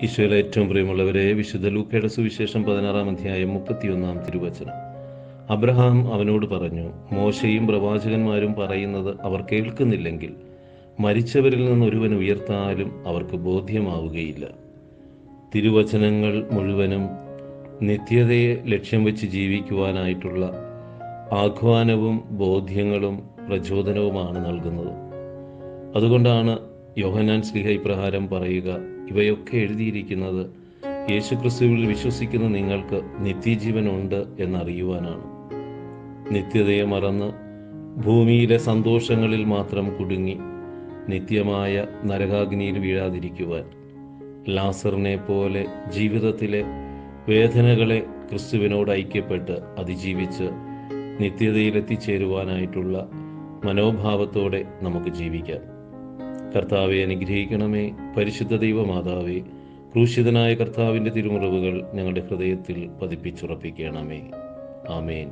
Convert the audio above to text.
ഈശോയിൽ ഏറ്റവും പ്രിയമുള്ളവരെ, വിശുദ്ധ ലൂക്കയുടെ സുവിശേഷം 16-ാം അധ്യായം 31-ാം തിരുവചനം. അബ്രഹാം അവനോട് പറഞ്ഞു, മോശയും പ്രവാചകന്മാരും പറയുന്നത് അവർ കേൾക്കുന്നില്ലെങ്കിൽ മരിച്ചവരിൽ നിന്ന് ഒരുവൻ ഉയർത്താലും അവർക്ക് ബോധ്യമാവുകയില്ല. തിരുവചനങ്ങൾ മുഴുവനും നിത്യതയെ ലക്ഷ്യം വെച്ച് ജീവിക്കുവാനായിട്ടുള്ള ആഹ്വാനവും ബോധ്യങ്ങളും പ്രചോദനവുമാണ് നൽകുന്നത്. അതുകൊണ്ടാണ് യോഹന്നാൻ ശ്ലീഹ ഇപ്രകാരം പറയുക, ഇവയൊക്കെ എഴുതിയിരിക്കുന്നത് യേശുക്രിസ്തുവിൽ വിശ്വസിക്കുന്ന നിങ്ങൾക്ക് നിത്യജീവനുണ്ട് എന്നറിയുവാനാണ്. നിത്യതയെ മറന്ന് ഭൂമിയിലെ സന്തോഷങ്ങളിൽ മാത്രം കുടുങ്ങി നിത്യമായ നരകാഗ്നിയിൽ വീഴാതിരിക്കുവാൻ, ലാസറിനെ പോലെ ജീവിതത്തിലെ വേദനകളെ ക്രിസ്തുവിനോട് ഐക്യപ്പെട്ട് അതിജീവിച്ച് നിത്യതയിലെത്തിച്ചേരുവാനായിട്ടുള്ള മനോഭാവത്തോടെ നമുക്ക് ജീവിക്കാം. കർത്താവെ അനുഗ്രഹിക്കണമേ. പരിശുദ്ധ ദൈവമാതാവേ, ക്രൂശിതനായ കർത്താവിൻ്റെ തിരുമുറിവുകൾ ഞങ്ങളുടെ ഹൃദയത്തിൽ പതിപ്പിച്ചുറപ്പിക്കണമേ. ആമേൻ.